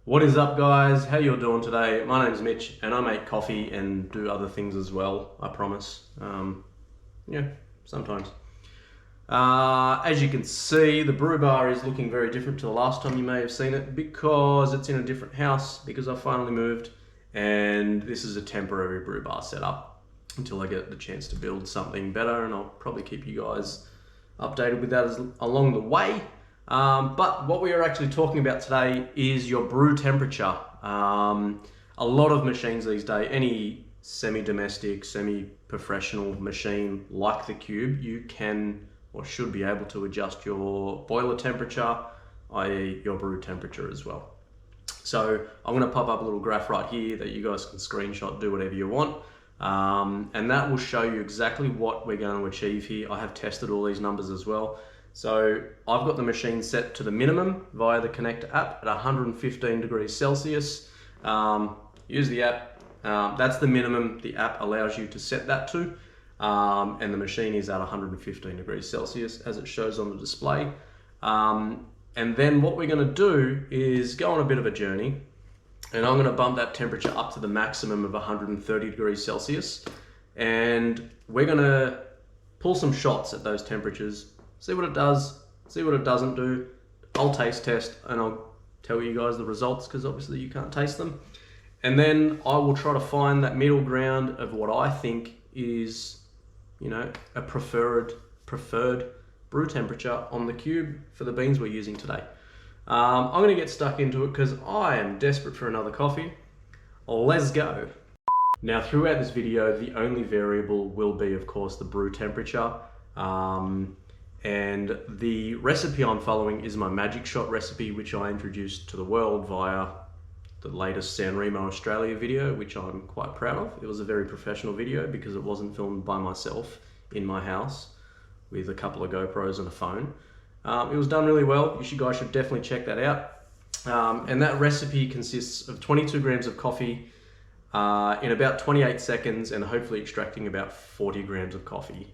What is up, guys? How you all doing today? My name's Mitch and I make coffee and do other things as well, I promise. Yeah, sometimes. As you can see, the brew bar is looking very different to the last time you may have seen it because it's in a different house because I finally moved, and this is a temporary brew bar setup until I get the chance to build something better, and I'll probably keep you guys updated with that along the way. But what we are actually talking about today is your brew temperature. A lot of machines these days, any semi-domestic, semi-professional machine like the Cube, you can or should be able to adjust your boiler temperature, i.e. your brew temperature as well. So I'm going to pop up a little graph right here that you guys can screenshot, do whatever you want. And that will show you exactly what we're going to achieve here. I have tested all these numbers as well. So I've got the machine set to the minimum via the connector app at 115 degrees Celsius. Use the app, that's the minimum the app allows you to set that to. And the machine is at 115 degrees Celsius as it shows on the display. And then what we're going to do is go on a bit of a journey, and I'm going to bump that temperature up to the maximum of 130 degrees Celsius. And we're going to pull some shots at those temperatures, see what it does, see what it doesn't do. I'll taste test and I'll tell you guys the results because obviously you can't taste them. And then I will try to find that middle ground of what I think is, you know, a preferred brew temperature on the Cube for the beans we're using today. I'm going to get stuck into it because I am desperate for another coffee. Let's go. Now, throughout this video, the only variable will be, of course, the brew temperature. And the recipe I'm following is my Magic Shot recipe, which I introduced to the world via the latest San Remo Australia video, which I'm quite proud of. It was a very professional video because it wasn't filmed by myself in my house with a couple of GoPros and a phone. It was done really well. You guys should definitely check that out. And that recipe consists of 22 grams of coffee in about 28 seconds and hopefully extracting about 40 grams of coffee.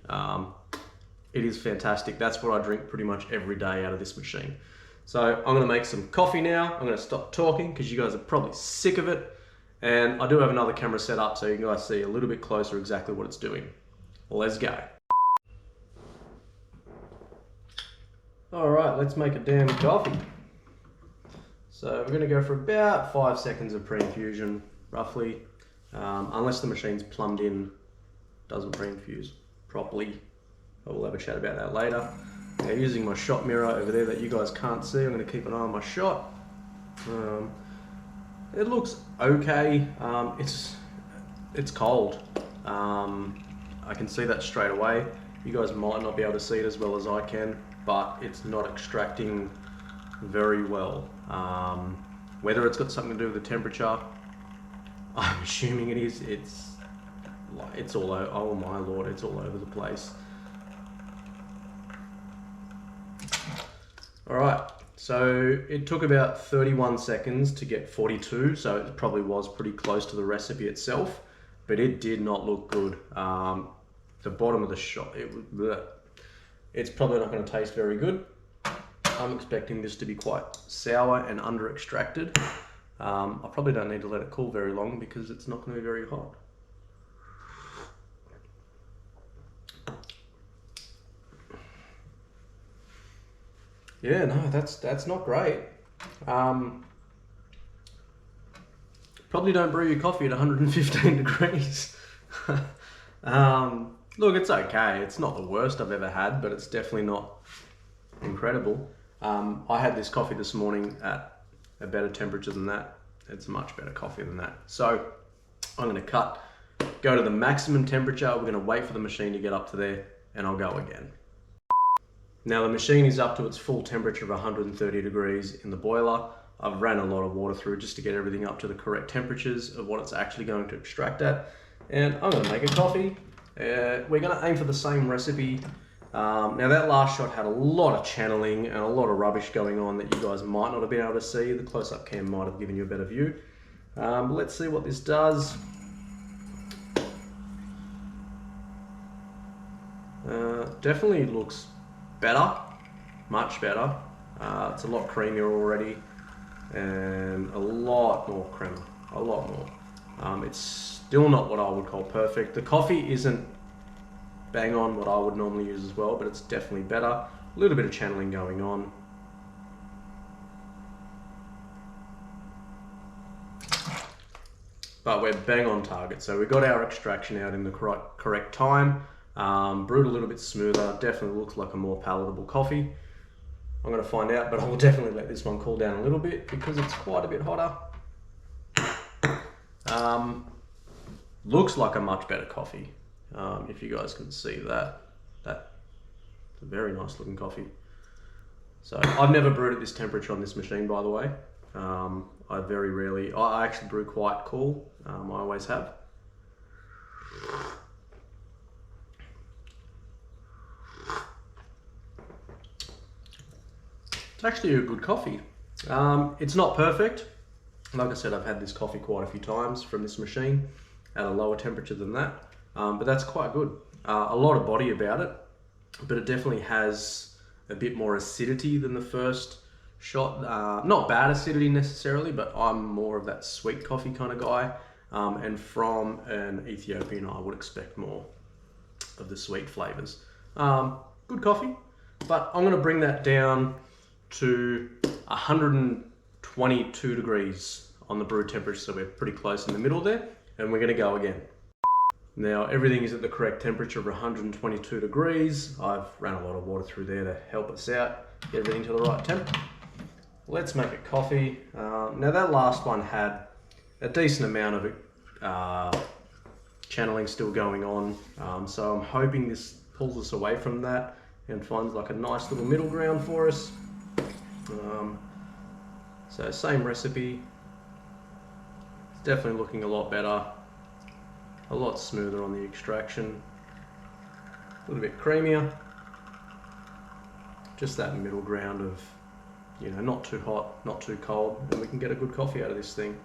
It is fantastic. That's what I drink pretty much every day out of this machine. So I'm going to make some coffee now. I'm going to stop talking because you guys are probably sick of it. And I do have another camera set up so you guys see a little bit closer exactly what it's doing. Let's go. All right, let's make a damn coffee. So we're going to go for about 5 seconds of pre-infusion, roughly. Unless the machine's plumbed in, doesn't pre-infuse properly. We'll have a chat about that later. Now, using my shot mirror over there that you guys can't see, I'm going to keep an eye on my shot. It looks okay. It's cold. I can see that straight away. You guys might not be able to see it as well as I can, but it's not extracting very well. Whether it's got something to do with the temperature, I'm assuming it is. It's all over. Oh my lord, it's all over the place. Alright, so it took about 31 seconds to get 42, so it probably was pretty close to the recipe itself, but it did not look good. The bottom of the shot, it's probably not going to taste very good. I'm expecting this to be quite sour and under extracted. I probably don't need to let it cool very long because it's not going to be very hot. Yeah, no, that's not great. Probably don't brew your coffee at 115 degrees. Look, it's okay. It's not the worst I've ever had, but it's definitely not incredible. I had this coffee this morning at a better temperature than that. It's a much better coffee than that. So I'm going to go to the maximum temperature. We're going to wait for the machine to get up to there, and I'll go again. Now the machine is up to its full temperature of 130 degrees in the boiler. I've ran a lot of water through just to get everything up to the correct temperatures of what it's actually going to extract at. And I'm going to make a coffee We're going to aim for the same recipe. Now that last shot had a lot of channeling and a lot of rubbish going on that you guys might not have been able to see. The close-up cam might have given you a better view. But let's see what this does. Definitely looks better, much better. It's a lot creamier already and a lot more crema, a lot more. It's still not what I would call perfect. The coffee isn't bang on what I would normally use as well, but it's definitely better. A little bit of channeling going on. But we're bang on target. So we got our extraction out in the correct time. Brewed a little bit smoother. Definitely looks like a more palatable coffee. I'm going to find out, but I will definitely let this one cool down a little bit because it's quite a bit hotter. Looks like a much better coffee. If you guys can see that. That's a very nice looking coffee. So I've never brewed at this temperature on this machine, by the way. I very rarely, I actually brew quite cool. I always have. It's actually a good coffee. It's not perfect. Like I said, I've had this coffee quite a few times from this machine at a lower temperature than that. But that's quite good. A lot of body about it, but it definitely has a bit more acidity than the first shot. Not bad acidity necessarily, but I'm more of that sweet coffee kind of guy. And from an Ethiopian, I would expect more of the sweet flavors. Good coffee, but I'm gonna bring that down to 122 degrees on the brew temperature, so we're pretty close in the middle there, and we're gonna go again. Now everything is at the correct temperature of 122 degrees. I've ran a lot of water through there to help us out, get everything to the right temp. Let's make a coffee. Now that last one had a decent amount of channeling still going on, so I'm hoping this pulls us away from that and finds like a nice little middle ground for us. So same recipe. It's definitely looking a lot better, a lot smoother on the extraction, a little bit creamier. Just that middle ground of, you know, not too hot, not too cold, and we can get a good coffee out of this thing.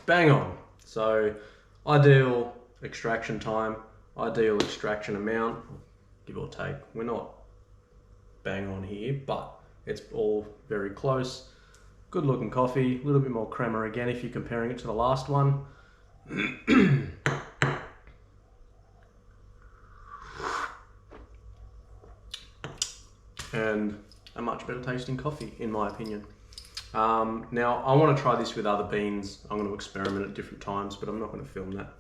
Bang on. So ideal extraction time, ideal extraction amount, give or take. We're not bang on here, but it's all very close. Good looking coffee, a little bit more crema again if you're comparing it to the last one. And a much better tasting coffee, in my opinion. Now I want to try this with other beans. I'm going to experiment at different times, but I'm not going to film that.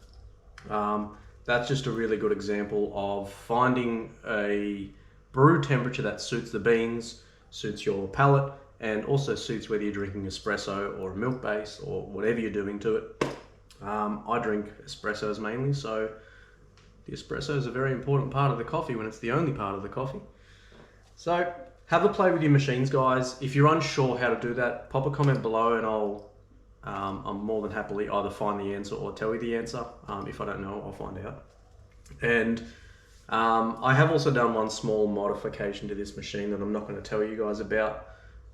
That's just a really good example of finding a brew temperature that suits the beans, suits your palate, and also suits whether you're drinking espresso or a milk base or whatever you're doing to it. I drink espressos mainly, so the espresso is a very important part of the coffee when it's the only part of the coffee. So have a play with your machines, guys. If you're unsure how to do that, pop a comment below and I'm more than happily either find the answer or tell you the answer. If I don't know, I'll find out. And I have also done one small modification to this machine that I'm not going to tell you guys about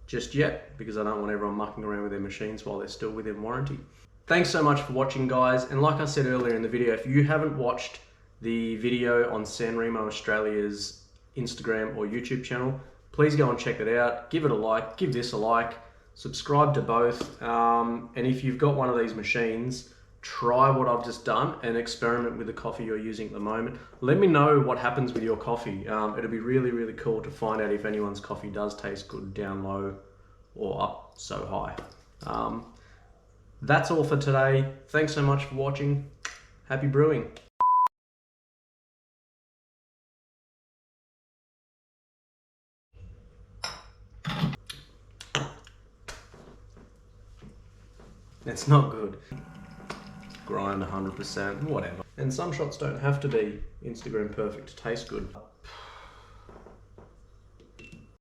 just yet because I don't want everyone mucking around with their machines while they're still within warranty. Thanks so much for watching, guys. And like I said earlier in the video, if you haven't watched the video on San Remo Australia's Instagram or YouTube channel, please go and check it out. Give it a like, give this a like, subscribe to both. And if you've got one of these machines, try what I've just done and experiment with the coffee you're using at the moment. Let me know what happens with your coffee. It'll be really, really cool to find out if anyone's coffee does taste good down low or up so high. That's all for today. Thanks so much for watching. Happy brewing. It's not good. Grind 100%, whatever. And some shots don't have to be Instagram perfect to taste good.